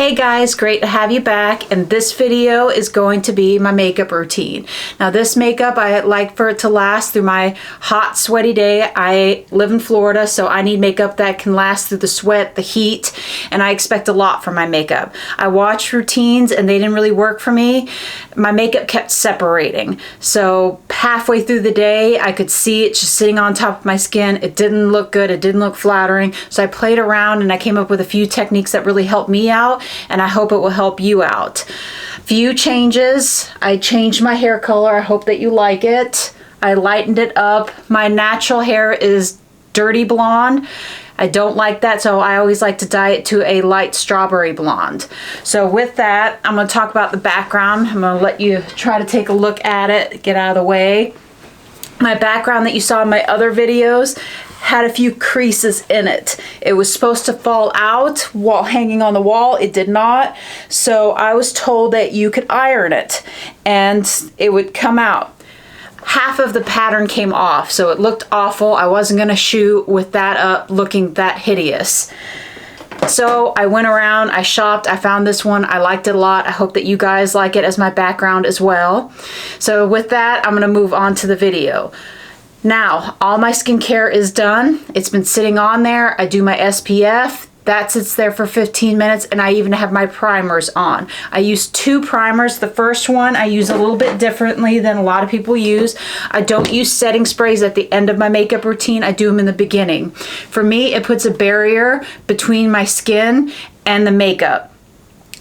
Hey guys, great to have you back, and this video is going to be my makeup routine. Now this makeup, I like for it to last through my hot, sweaty day. I live in Florida, so I need makeup that can last through the sweat, the heat, and I expect a lot from my makeup. I watched routines and they didn't really work for me. My makeup kept separating. So halfway through the day, I could see it just sitting on top of my skin. It didn't look good, it didn't look flattering. So I played around and I came up with a few techniques that really helped me out, and I hope it will help you out. Few changes. I changed my hair color. I hope that you like it. I lightened it up. My natural hair is dirty blonde. I don't like that, so I always like to dye it to a light strawberry blonde. So with that, I'm going to talk about the background. I'm going to let you try to take a look at it, get out of the way. My background that you saw in my other videos had a few creases in it. It was supposed to fall out while hanging on the wall. It did not. So I was told that you could iron it and it would come out. Half of the pattern came off, so it looked awful. I wasn't gonna shoot with that up looking that hideous. So I went around, I shopped, I found this one. I liked it a lot. I hope that you guys like it as my background as well. So with that, I'm gonna move on to the video. Now, all my skincare is done. It's been sitting on there. I do my SPF. That sits there for 15 minutes, and I even have my primers on. I use two primers. The first one I use a little bit differently than a lot of people use. I don't use setting sprays at the end of my makeup routine. I do them in the beginning. For me, it puts a barrier between my skin and the makeup.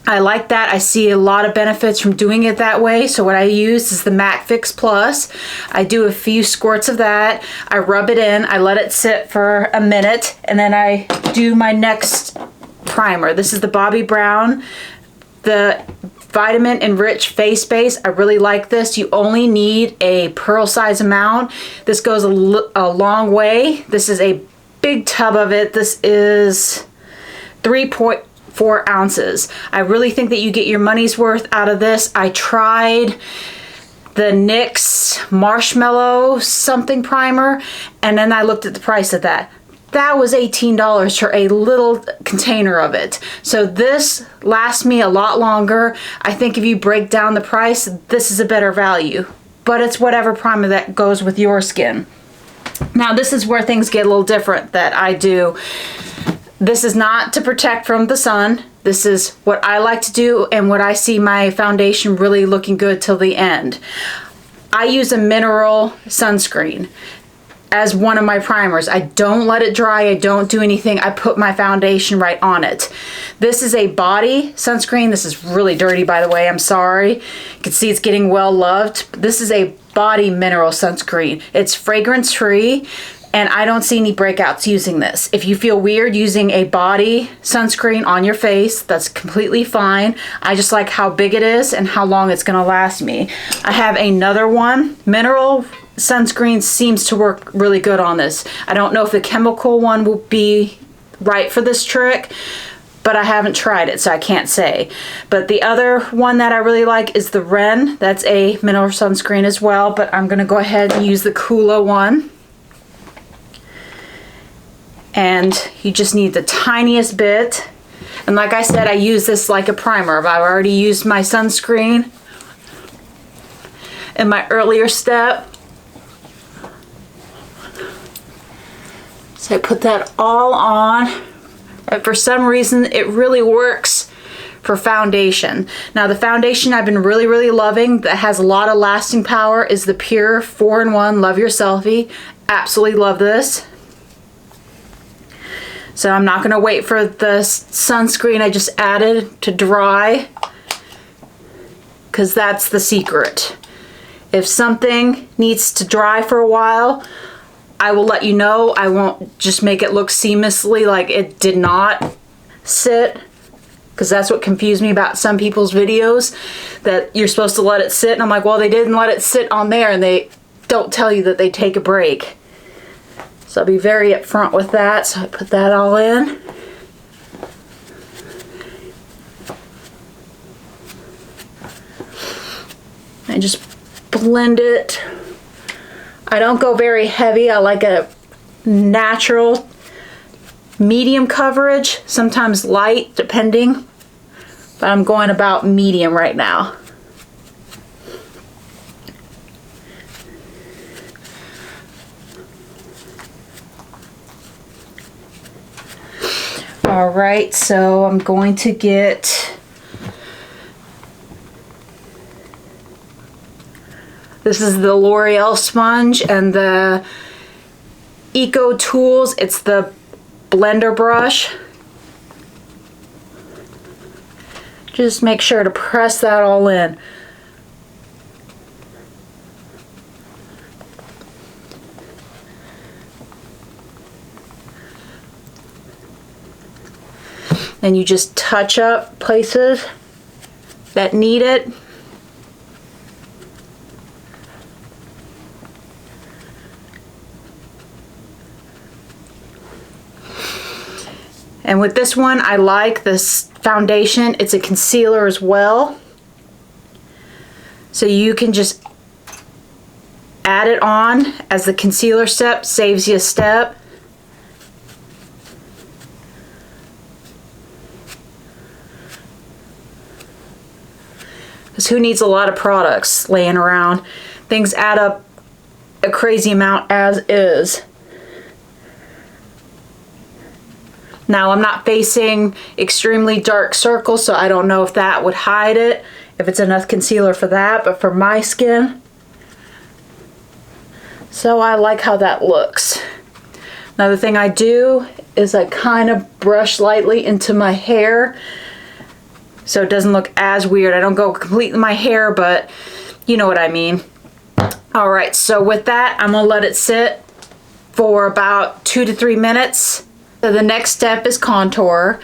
I like that. I see a lot of benefits from doing it that way. So what I use is the Matte Fix Plus. I do a few squirts of that. I rub it in. I let it sit for a minute, and then I do my next primer. This is the Bobbi Brown, the Vitamin Enrich Face Base. I really like this. You only need a pearl size amount. This goes a long way. This is a big tub of it. This is 3.4 ounces. I really think that you get your money's worth out of this. I tried the NYX Marshmallow something primer, and then I looked at the price of that. That was $18 for a little container of it. So this lasts me a lot longer. I think if you break down the price, this is a better value, but it's whatever primer that goes with your skin. Now this is where things get a little different that I do. This is not to protect from the sun. This is what I like to do and what I see my foundation really looking good till the end. I use a mineral sunscreen as one of my primers. I don't let it dry. I don't do anything. I put my foundation right on it. This is a body sunscreen. This is really dirty, by the way. I'm sorry. You can see it's getting well loved. This is a body mineral sunscreen. It's fragrance free, and I don't see any breakouts using this. If you feel weird using a body sunscreen on your face, that's completely fine. I just like how big it is and how long it's gonna last me. I have another one. Mineral sunscreen seems to work really good on this. I don't know if the chemical one will be right for this trick, but I haven't tried it, so I can't say. But the other one that I really like is the Ren. That's a mineral sunscreen as well, but I'm gonna go ahead and use the Kula one. And you just need the tiniest bit. And like I said, I use this like a primer. I've already used my sunscreen in my earlier step. So I put that all on. And for some reason, it really works for foundation. Now the foundation I've been really loving that has a lot of lasting power is the Pure 4-in-1 Love Your Selfie. Absolutely love this. So I'm not going to wait for the sunscreen I just added to dry, because that's the secret. If something needs to dry for a while, I will let you know. I won't just make it look seamlessly like it did not sit, because that's what confused me about some people's videos, that you're supposed to let it sit, and I'm like, well, they didn't let it sit on there, and they don't tell you that they take a break. So I'll be very upfront with that. So I put that all in. I just blend it. I don't go very heavy. I like a natural medium coverage, sometimes light, depending but I'm going about medium right now. All right, so I'm going to get, this is the L'Oreal sponge and the Eco Tools, it's the blender brush. Just make sure to press that all in. And you just touch up places that need it. And with this one, I like this foundation. It's a concealer as well. So you can just add it on as the concealer step, saves you a step. Because who needs a lot of products laying around? Things add up a crazy amount as is. Now I'm not facing extremely dark circles, so I don't know if that would hide it, if it's enough concealer for that, but for my skin. So I like how that looks. Another thing I do is I kind of brush lightly into my hair so it doesn't look as weird. I don't go completely in my hair, but you know what I mean. All right, so with that, I'm gonna let it sit for about 2 to 3 minutes. So the next step is contour.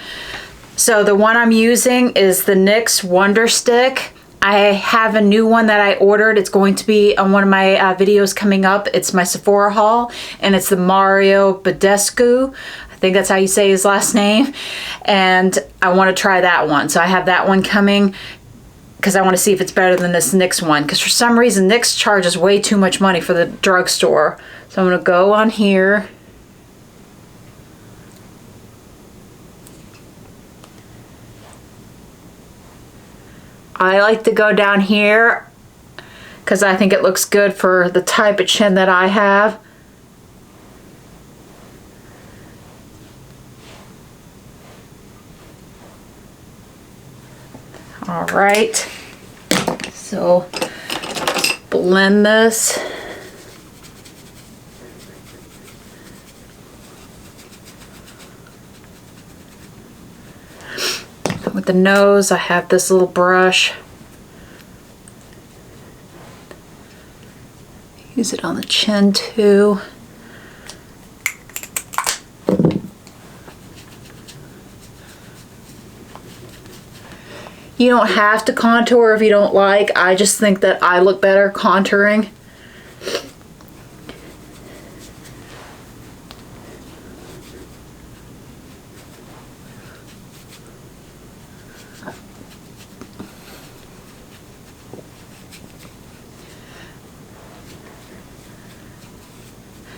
So the one I'm using is the NYX Wonder Stick. I have a new one that I ordered. It's going to be on one of my videos coming up. It's my Sephora haul, and it's the Mario Badescu. I think that's how you say his last name. And I want to try that one. So I have that one coming because I want to see if it's better than this NYX one. Because for some reason, NYX charges way too much money for the drugstore. So I'm going to go on here. I like to go down here because I think it looks good for the type of chin that I have. All right, so blend this. With the nose, I have this little brush. Use it on the chin too. You don't have to contour if you don't like. I just think that I look better contouring.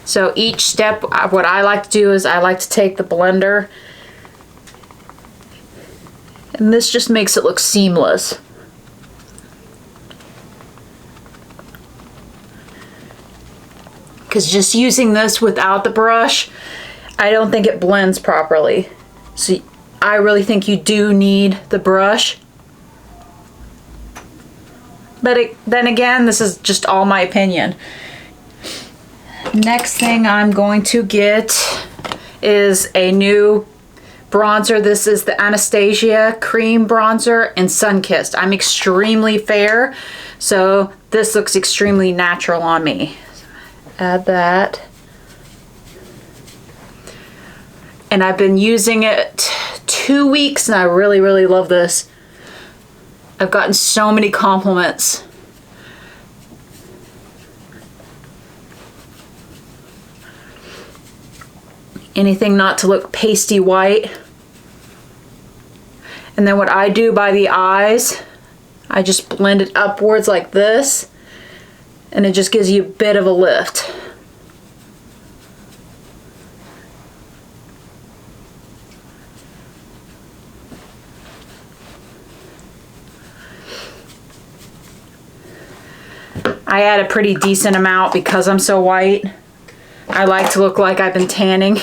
So each step, what I like to do is I like to take the blender, and this just makes it look seamless. Because just using this without the brush, I don't think it blends properly. So I really think you do need the brush. But then again, this is just all my opinion. Next thing I'm going to get is a new bronzer. This is the Anastasia Cream Bronzer in Sunkissed. I'm extremely fair, so this looks extremely natural on me. Add that. And I've been using it 2 weeks and I really, really love this. I've gotten so many compliments. Anything not to look pasty white. And then what I do by the eyes, I just blend it upwards like this, and it just gives you a bit of a lift. I add a pretty decent amount because I'm so white. I like to look like I've been tanning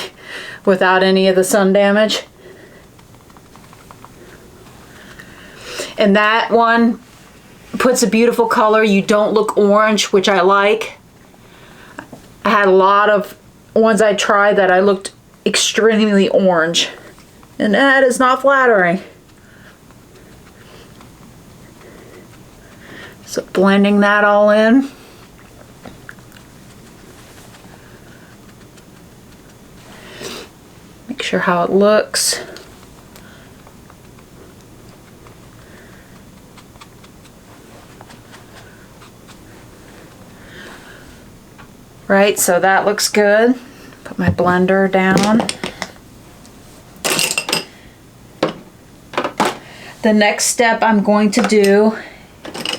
without any of the sun damage. And that one puts a beautiful color. You don't look orange, which I like. I had a lot of ones I tried that I looked extremely orange, and that is not flattering. So blending that all in. Make sure how it looks. Right, so that looks good. Put my blender down. The next step I'm going to do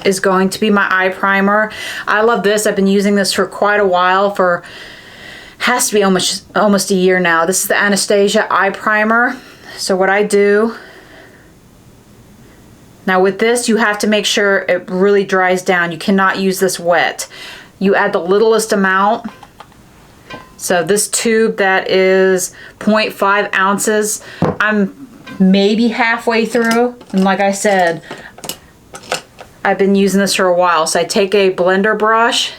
is going to be my eye primer. I love this. I've been using this for quite a while, for has to be almost a year now. This is the Anastasia Eye Primer. So what I do, now with this you have to make sure it really dries down. You cannot use this wet. You add the littlest amount. So this tube that is 0.5 ounces, I'm maybe halfway through. And like I said, I've been using this for a while. So I take a blender brush,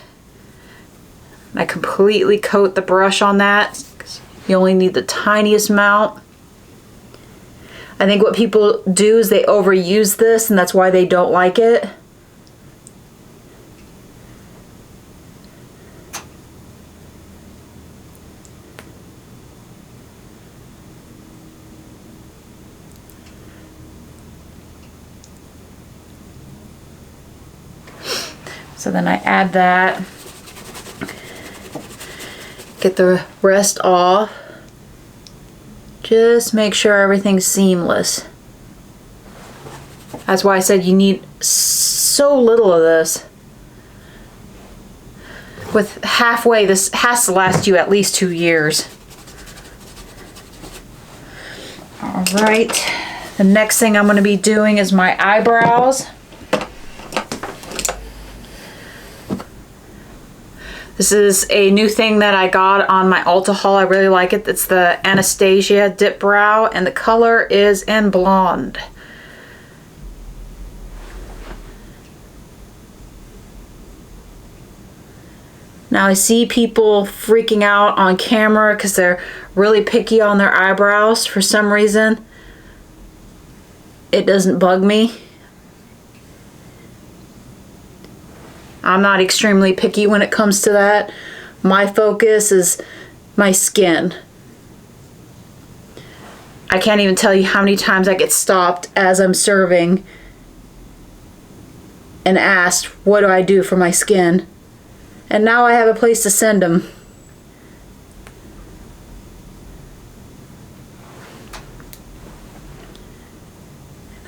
and I completely coat the brush on that. You only need the tiniest amount. I think what people do is they overuse this, and that's why they don't like it. So then I add that, get the rest off, just make sure everything's seamless. That's why I said you need so little of this. With halfway, this has to last you at least 2 years. All right, the next thing I'm going to be doing is my eyebrows. This is a new thing that I got on my Ulta haul. I really like it. It's the Anastasia Dip Brow, and the color is in Blonde. Now I see people freaking out on camera because they're really picky on their eyebrows. For some reason, it doesn't bug me. I'm not extremely picky when it comes to that. My focus is my skin. I can't even tell you how many times I get stopped as I'm serving and asked, what do I do for my skin? And now I have a place to send them.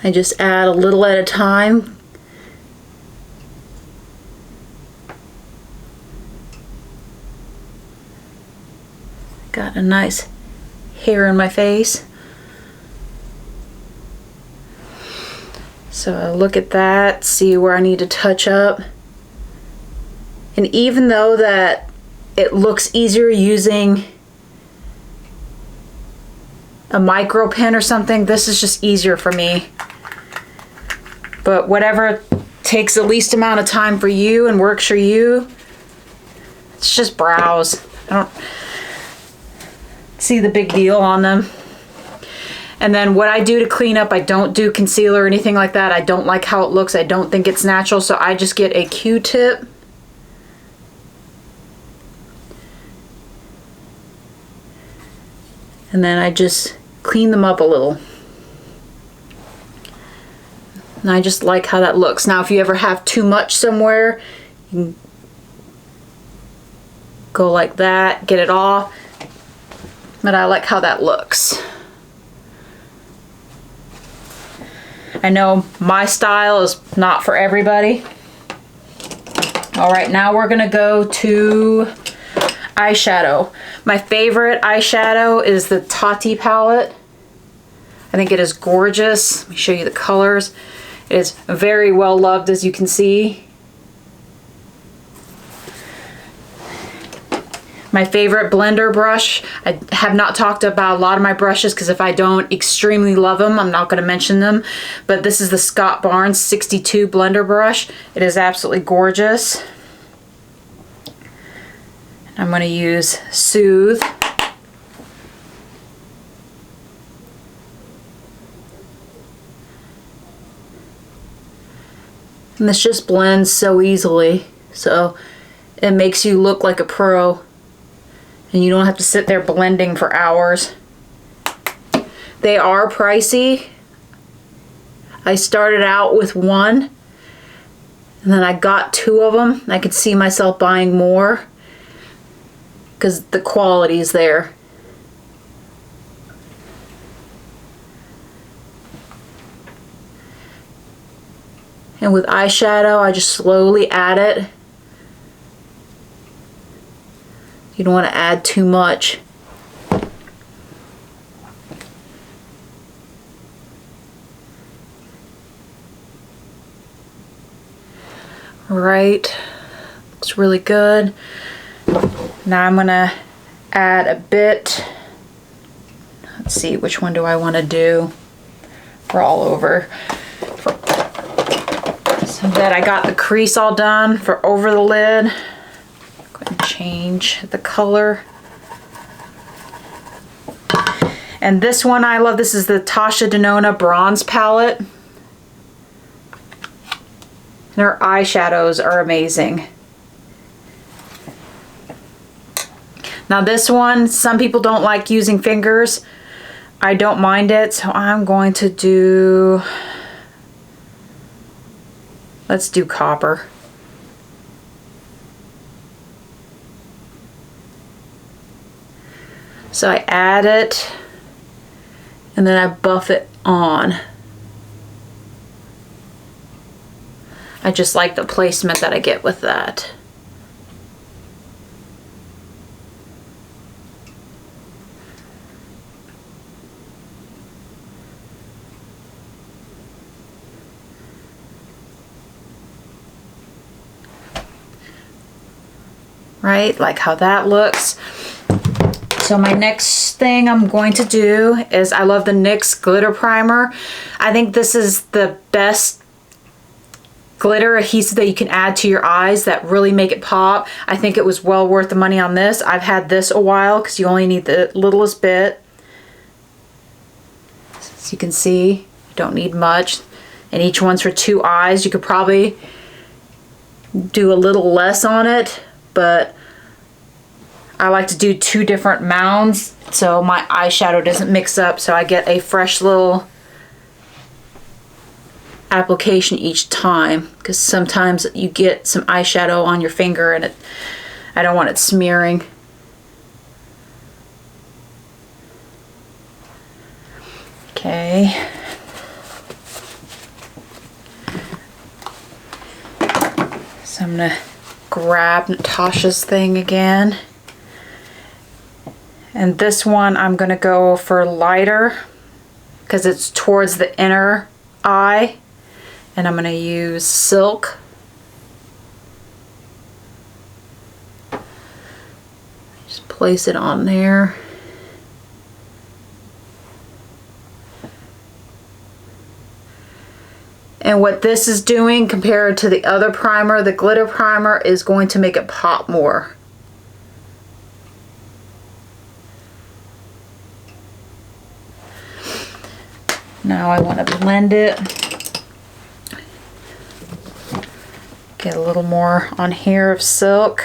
I just add a little at a time. Got a nice hair in my face. So I look at that, see where I need to touch up. And even though that it looks easier using a micro pen or something, this is just easier for me. But whatever takes the least amount of time for you and works for you, it's just brows. I don't see the big deal on them. And then what I do to clean up, I don't do concealer or anything like that. I don't like how it looks. I don't think it's natural, so I just get a Q-tip. And then I just clean them up a little. And I just like how that looks. Now if you ever have too much somewhere, you can go like that, get it off. But I like how that looks. I know my style is not for everybody. All right, now we're gonna go to eyeshadow. My favorite eyeshadow is the Tati palette. I think it is gorgeous. Let me show you the colors. It is very well loved, as you can see. My favorite blender brush. I have not talked about a lot of my brushes because if I don't extremely love them, I'm not going to mention them. But this is the Scott Barnes 62 blender brush. It is absolutely gorgeous. I'm going to use Soothe. And this just blends so easily. So it makes you look like a pro. And you don't have to sit there blending for hours. They are pricey. I started out with one, and then I got two of them. I could see myself buying more because the quality is there. And with eyeshadow, I just slowly add it. You don't want to add too much. Right, looks really good. Now I'm gonna add a bit. Let's see, which one do I want to do? We're all over. So that I got the crease all done for over the lid. Change the color. And this one I love. This is the Tasha Denona Bronze Palette. And her eyeshadows are amazing. Now this one, some people don't like using fingers. I don't mind it, so I'm going to do, let's do copper. So I add it and then I buff it on. I just like the placement that I get with that. Right, like how that looks. So my next thing I'm going to do is, I love the NYX Glitter Primer. I think this is the best glitter adhesive that you can add to your eyes that really make it pop. I think it was well worth the money on this. I've had this a while because you only need the littlest bit. As you can see, you don't need much. And each one's for 2 eyes. You could probably do a little less on it, but I like to do 2 different mounds so my eyeshadow doesn't mix up, so I get a fresh little application each time, because sometimes you get some eyeshadow on your finger and I don't want it smearing. Okay. So I'm gonna grab Natasha's thing again. And this one I'm going to go for lighter because it's towards the inner eye. And I'm going to use Silk. Just place it on there. And what this is doing compared to the other primer, the glitter primer, is going to make it pop more. Now I want to blend it. Get a little more on here of Silk.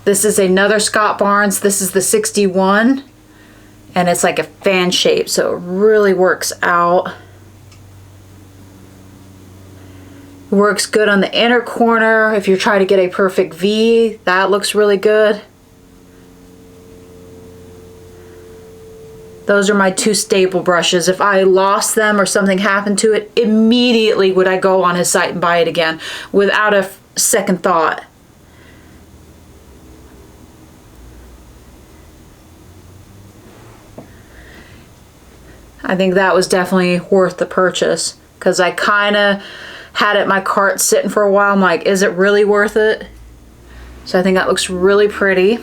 This is another Scott Barnes. This is the 61. And it's like a fan shape, so it really works out. Works good on the inner corner. If you're trying to get a perfect V, that looks really good. Those are my 2 staple brushes. If I lost them or something happened to it, immediately would I go on his site and buy it again without a second thought. I think that was definitely worth the purchase because I kind of had it in my cart sitting for a while. I'm like, is it really worth it? So I think that looks really pretty.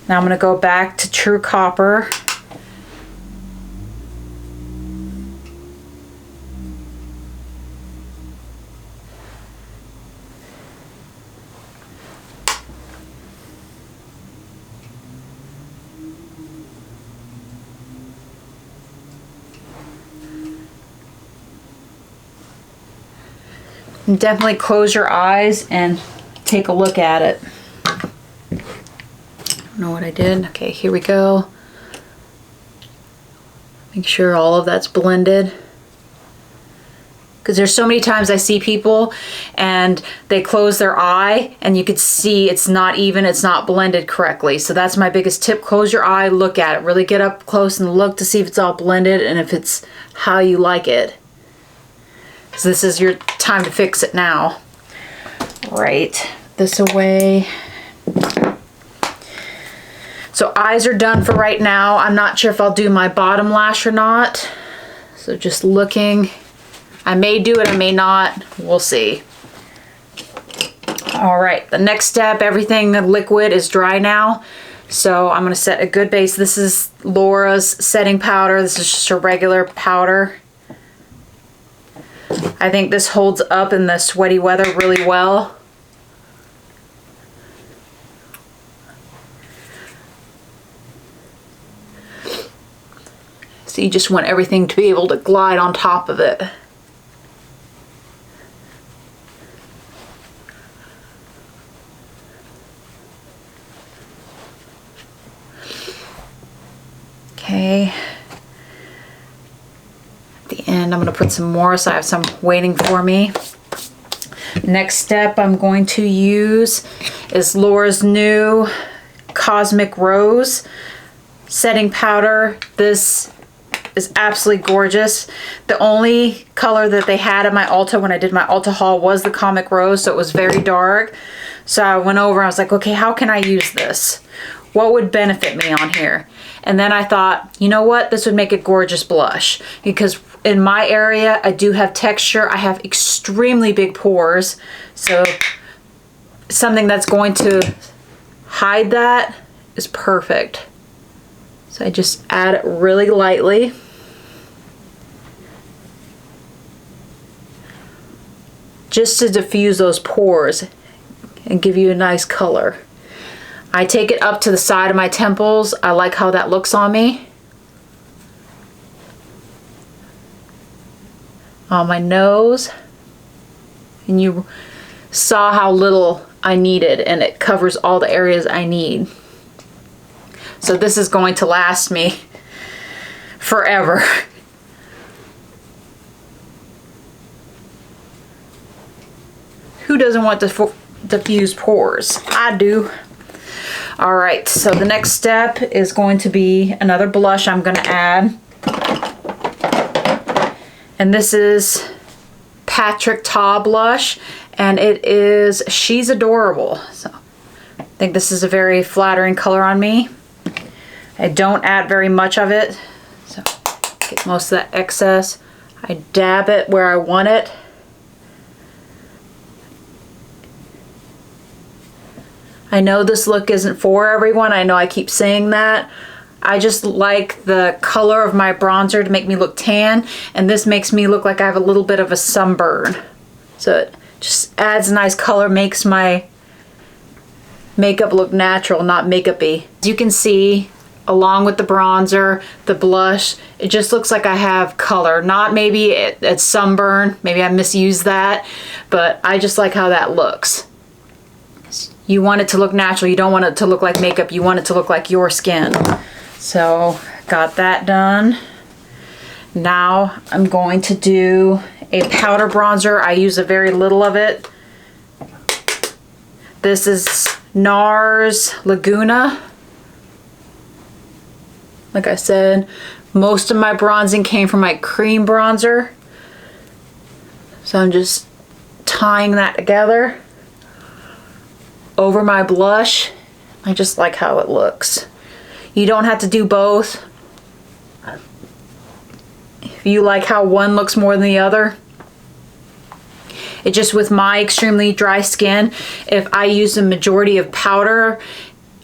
Now I'm going to go back to True Copper. And definitely close your eyes and take a look at it. I don't know what I did. Okay, here we go. Make sure all of that's blended. Because there's so many times I see people and they close their eye and you could see it's not even, it's not blended correctly. So that's my biggest tip. Close your eye, look at it. Really get up close and look to see if it's all blended and if it's how you like it. So this is your time to fix it now. Right, this away. So eyes are done for right now. I'm not sure if I'll do my bottom lash or not. So just looking. I may do it, I may not. We'll see. All right, the next step, everything liquid is dry now. So I'm gonna set a good base. This is Laura's setting powder. This is just a regular powder. I think this holds up in the sweaty weather really well. So you just want everything to be able to glide on top of it. Okay. The end I'm going to put some more, so I have some waiting for me. Next step I'm going to use is Laura's new Cosmic Rose setting powder. This is absolutely gorgeous. The only color that they had at my Ulta when I did my Ulta haul was the Comic Rose, so it was very dark. So I went over and I was like, okay, how can I use this? What would benefit me on here? And then I thought, you know what? This would make a gorgeous blush, because in my area, I do have texture. I have extremely big pores. So something that's going to hide that is perfect. So I just add it really lightly. Just to diffuse those pores and give you a nice color. I take it up to the side of my temples. I like how that looks on me. On my nose. And you saw how little I needed, and it covers all the areas I need. So this is going to last me forever. Who doesn't want to diffuse pores? I do. All right, so the next step is going to be another blush I'm going to add. And this is Patrick Ta blush, and it is She's Adorable. So I think this is a very flattering color on me. I don't add very much of it, so get most of that excess. I dab it where I want it. I know this look isn't for everyone. I know I keep saying that. I just like the color of my bronzer to make me look tan, and this makes me look like I have a little bit of a sunburn. So it just adds a nice color, makes my makeup look natural, not makeup-y. As you can see, along with the bronzer, the blush, it just looks like I have color. Not maybe it's sunburn, maybe I misused that, but I just like how that looks. You want it to look natural. You don't want it to look like makeup. You want it to look like your skin. So got that done. Now I'm going to do a powder bronzer. I use a very little of it. This is Nars Laguna. Like I said, most of my bronzing came from my cream bronzer. So I'm just tying that together over my blush. I just like how it looks. You don't have to do both. If you like how one looks more than the other. It just, with my extremely dry skin, if I use a majority of powder,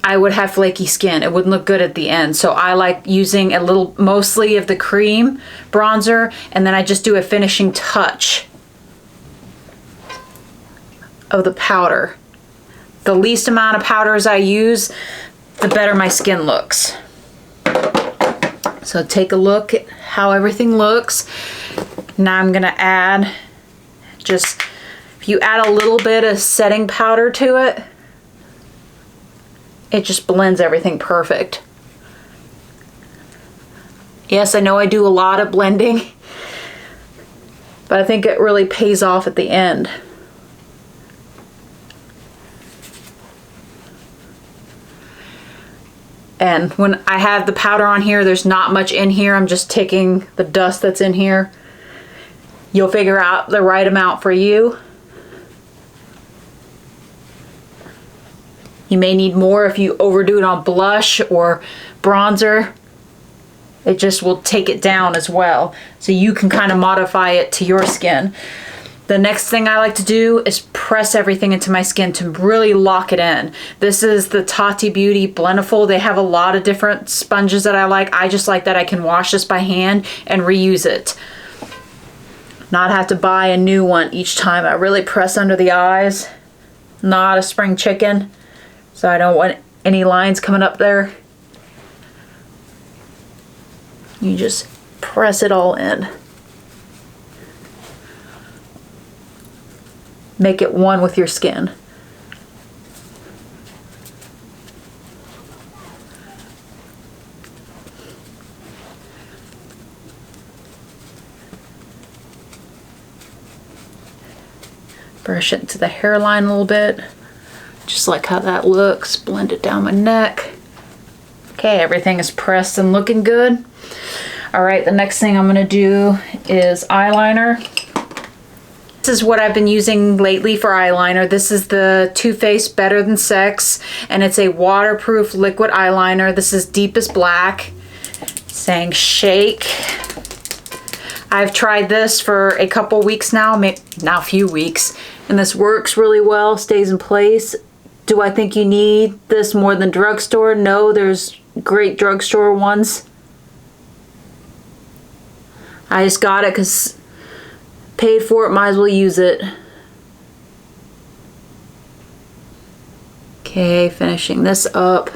I would have flaky skin. It wouldn't look good at the end. So I like using a little, mostly of the cream bronzer, and then I just do a finishing touch of the powder. The least amount of powders I use, the better my skin looks. So take a look at how everything looks. Now I'm gonna add just, if you add a little bit of setting powder to it, it just blends everything perfect. Yes, I know I do a lot of blending, but I think it really pays off at the end. And when I have the powder on here, there's not much in here. I'm just taking the dust that's in here. You'll figure out the right amount for you. You may need more if you overdo it on blush or bronzer. It just will take it down as well. So you can kind of modify it to your skin. The next thing I like to do is press everything into my skin to really lock it in. This is the Tati Beauty Blendiful. They have a lot of different sponges that I like. I just like that I can wash this by hand and reuse it. Not have to buy a new one each time. I really press under the eyes. Not a spring chicken, so I don't want any lines coming up there. You just press it all in. Make it one with your skin. Brush it into the hairline a little bit. Just like how that looks. Blend it down my neck. Okay, everything is pressed and looking good. All right, the next thing I'm gonna do is eyeliner. This is what I've been using lately for eyeliner. This is the Too Faced Better Than Sex, and it's a waterproof liquid eyeliner. This is Deepest Black, saying shake. I've tried this for a couple weeks now, now a few weeks, and this works really well, stays in place. Do I think you need this more than drugstore? No, there's great drugstore ones. I just got it because paid for it, might as well use it. Okay, finishing this up.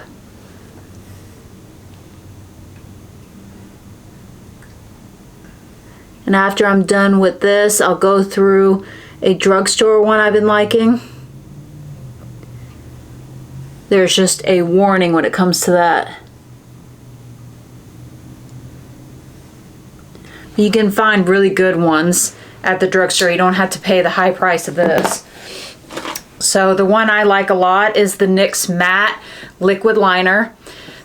And after I'm done with this, I'll go through a drugstore one I've been liking. There's just a warning when it comes to that. You can find really good ones at the drugstore. You don't have to pay the high price of this. So the one I like a lot is the NYX Matte Liquid Liner.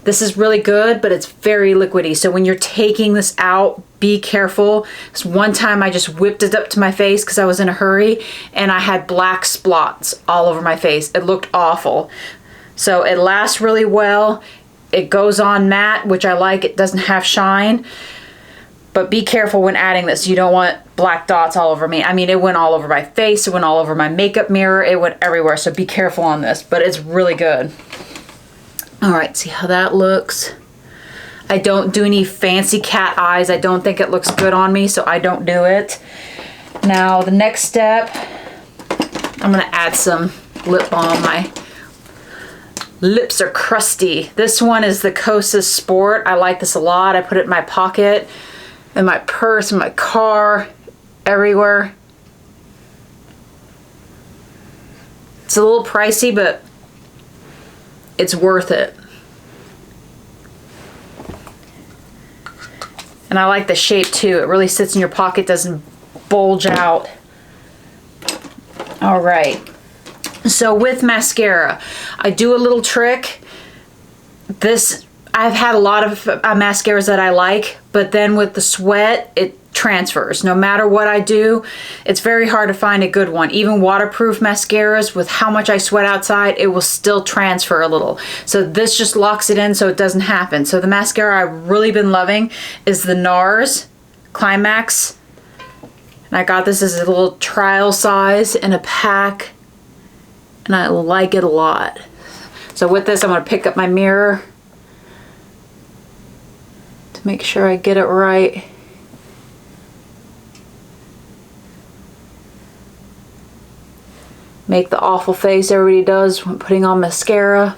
This is really good, but it's very liquidy. So when you're taking this out, be careful. This one time I just whipped it up to my face because I was in a hurry and I had black spots all over my face. It looked awful. So it lasts really well. It goes on matte, which I like. It doesn't have shine. But be careful when adding this. You don't want black dots all over me. I mean, it went all over my face. It went all over my makeup mirror. It went everywhere. So be careful on this. But it's really good. All right, see how that looks. I don't do any fancy cat eyes. I don't think it looks good on me, so I don't do it. Now, the next step, I'm going to add some lip balm. My lips are crusty. This one is the Kosas Sport. I like this a lot. I put it in my pocket, in my purse, in my car, everywhere. It's a little pricey, but it's worth it. And I like the shape too. It really sits in your pocket, doesn't bulge out. All right. So with mascara, I do a little trick. I've had a lot of mascaras that I like, but then with the sweat, it transfers. No matter what I do, it's very hard to find a good one. Even waterproof mascaras, with how much I sweat outside, it will still transfer a little. So this just locks it in so it doesn't happen. So the mascara I've really been loving is the Nars Climax. And I got this as a little trial size in a pack, and I like it a lot. So with this, I'm going to pick up my mirror to make sure I get it right. Make the awful face everybody does when putting on mascara.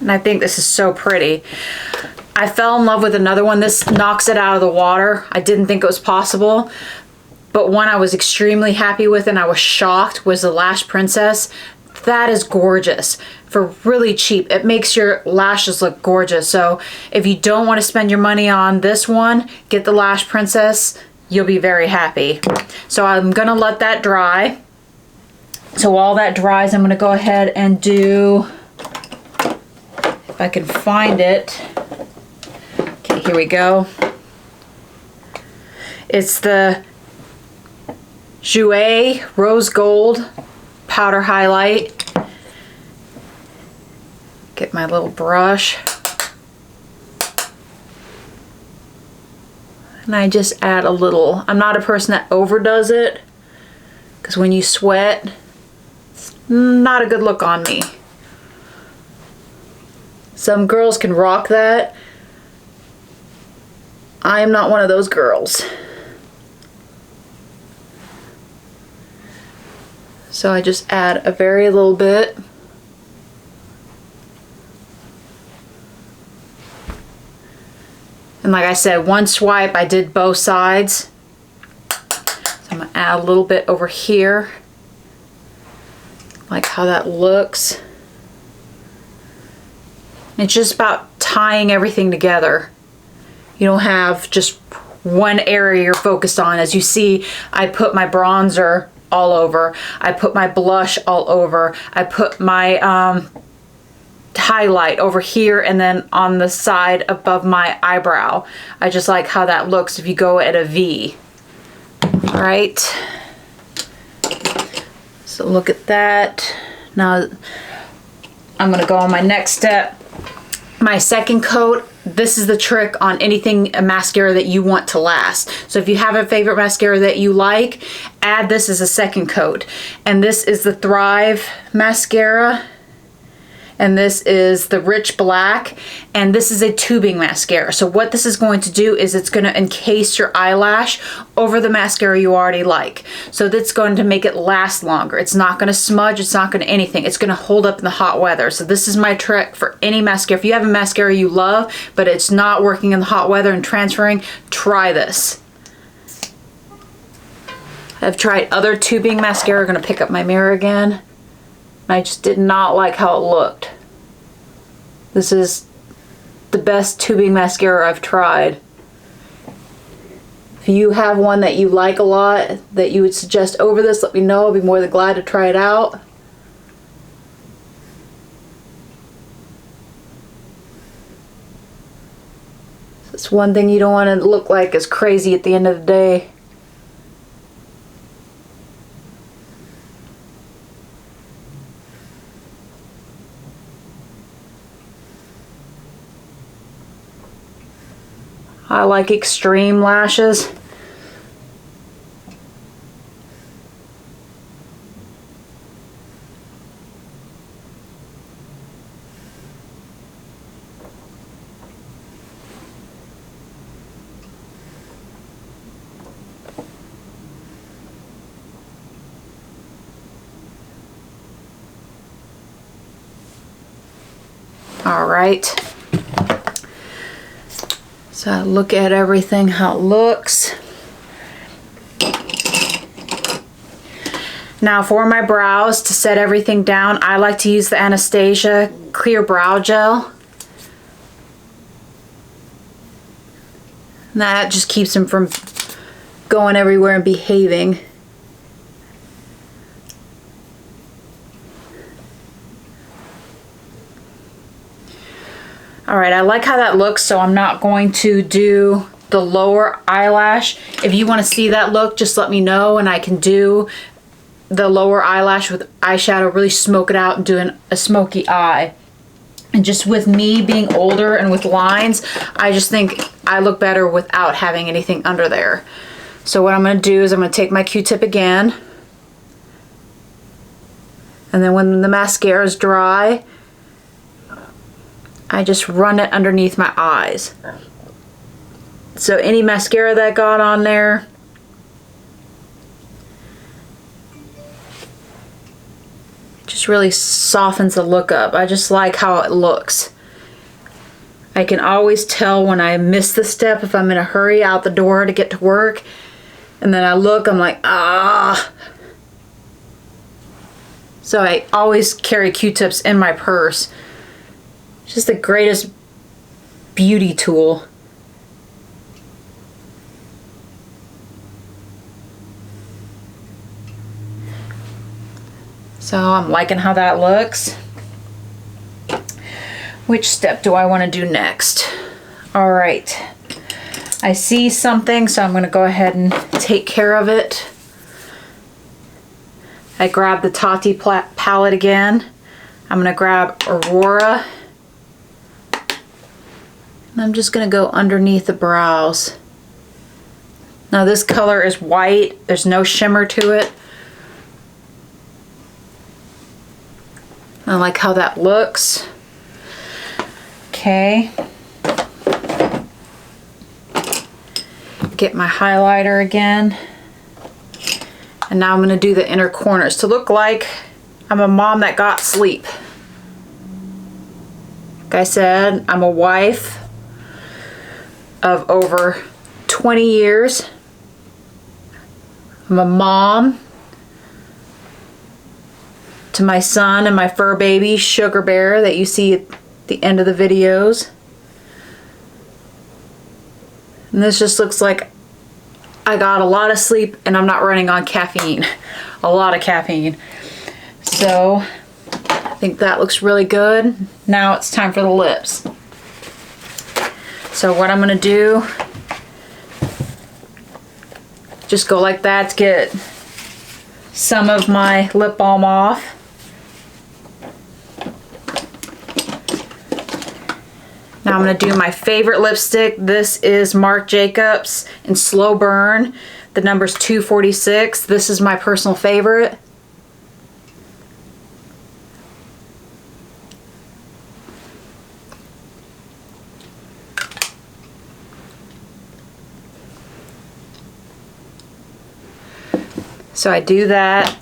And I think this is so pretty. I fell in love with another one. This knocks it out of the water. I didn't think it was possible. But one I was extremely happy with and I was shocked was the Lash Princess. That is gorgeous for really cheap. It makes your lashes look gorgeous. So if you don't want to spend your money on this one, get the Lash Princess. You'll be very happy. So I'm going to let that dry. So while that dries, I'm going to go ahead and do, if I can find it. Okay, here we go. It's the Jouer Rose Gold Powder Highlight. Get my little brush. And I just add a little. I'm not a person that overdoes it, because when you sweat, it's not a good look on me. Some girls can rock that. I am not one of those girls. So I just add a very little bit. And like I said, one swipe, I did both sides. So I'm gonna add a little bit over here. Like how that looks. It's just about tying everything together. You don't have just one area you're focused on. As you see, I put my bronzer all over. I put my blush all over. I put my highlight over here and then on the side above my eyebrow. I just like how that looks if you go at a V. All right. So look at that. Now I'm gonna go on my next step. My second coat. This is the trick on anything, a mascara that you want to last. So if you have a favorite mascara that you like, add this as a second coat. And this is the Thrive mascara. And this is the Rich Black. And this is a tubing mascara. So what this is going to do is it's going to encase your eyelash over the mascara you already like. So that's going to make it last longer. It's not going to smudge. It's not going to anything. It's going to hold up in the hot weather. So this is my trick for any mascara. If you have a mascara you love, but it's not working in the hot weather and transferring, try this. I've tried other tubing mascara. I'm going to pick up my mirror again. I just did not like how it looked. This is the best tubing mascara I've tried. If you have one that you like a lot, that you would suggest over this, let me know. I'll be more than glad to try it out. It's one thing you don't want to look like is crazy at the end of the day. I like extreme lashes. All right. So look at everything, how it looks. Now for my brows, to set everything down, I like to use the Anastasia Clear Brow Gel. And that just keeps them from going everywhere and behaving. All right, I like how that looks, so I'm not going to do the lower eyelash. If you want to see that look, just let me know and I can do the lower eyelash with eyeshadow, really smoke it out and do a smoky eye. And just with me being older and with lines, I just think I look better without having anything under there. So what I'm going to do is I'm going to take my Q-tip again. And then when the mascara is dry, I just run it underneath my eyes. So any mascara that got on there, just really softens the look up. I just like how it looks. I can always tell when I miss the step if I'm in a hurry out the door to get to work. And then I look, I'm like, ah. So I always carry Q-tips in my purse. It's just the greatest beauty tool. So I'm liking how that looks. Which step do I want to do next? All right. I see something, so I'm going to go ahead and take care of it. I grab the Tati palette again. I'm going to grab Aurora. And I'm just going to go underneath the brows. Now this color is white. There's no shimmer to it. I like how that looks. Okay. Get my highlighter again. And now I'm going to do the inner corners to look like I'm a mom that got sleep. Like I said, I'm a wife of over 20 years. I'm a mom to my son and my fur baby, Sugar Bear, that you see at the end of the videos. And this just looks like I got a lot of sleep and I'm not running on caffeine. A lot of caffeine. So I think that looks really good. Now it's time for the lips. So what I'm going to do, just go like that to get some of my lip balm off. Now I'm going to do my favorite lipstick. This is Marc Jacobs in Slow Burn. The number's 246. This is my personal favorite. So I do that.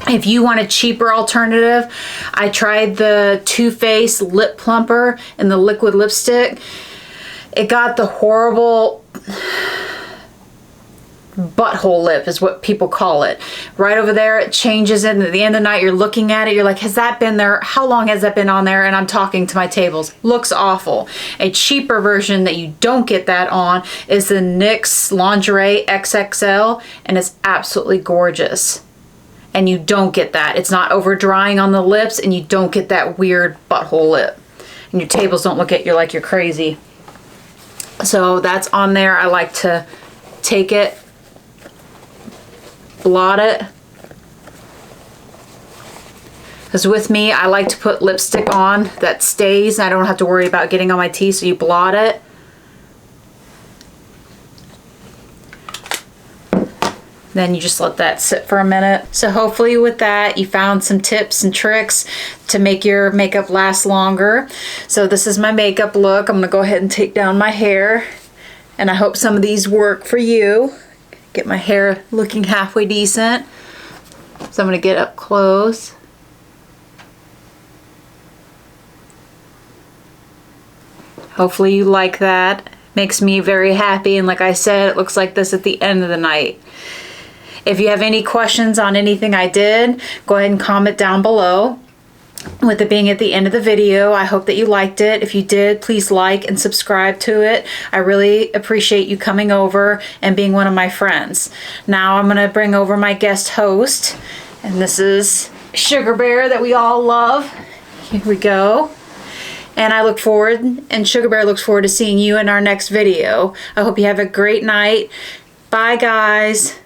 If you want a cheaper alternative, I tried the Too Faced Lip Plumper in the liquid lipstick. It got the horrible butthole lip is what people call it. Right over there, it changes it, and at the end of the night, you're looking at it, you're like, has that been there? How long has that been on there? And I'm talking to my tables. Looks awful. A cheaper version that you don't get that on is the NYX Lingerie Xxl, and it's absolutely gorgeous. And you don't get that. It's not over drying on the lips, and you don't get that weird butthole lip. And your tables don't look at you like you're crazy. So that's on there. I like to take it, blot it. Because with me, I like to put lipstick on that stays. I don't have to worry about getting on my teeth, so you blot it. Then you just let that sit for a minute. So hopefully with that, you found some tips and tricks to make your makeup last longer. So this is my makeup look. I'm gonna go ahead and take down my hair. And I hope some of these work for you. Get my hair looking halfway decent. So I'm gonna get up close. Hopefully you like that. Makes me very happy, and like I said, it looks like this at the end of the night. If you have any questions on anything I did, go ahead and comment down below. With it being at the end of the video, I hope that you liked it. If you did, please like and subscribe to it. I really appreciate you coming over and being one of my friends. Now I'm gonna bring over my guest host, and this is Sugar Bear that we all love. Here we go. And I look forward, and Sugar Bear looks forward to seeing you in our next video. I hope you have a great night. Bye, guys.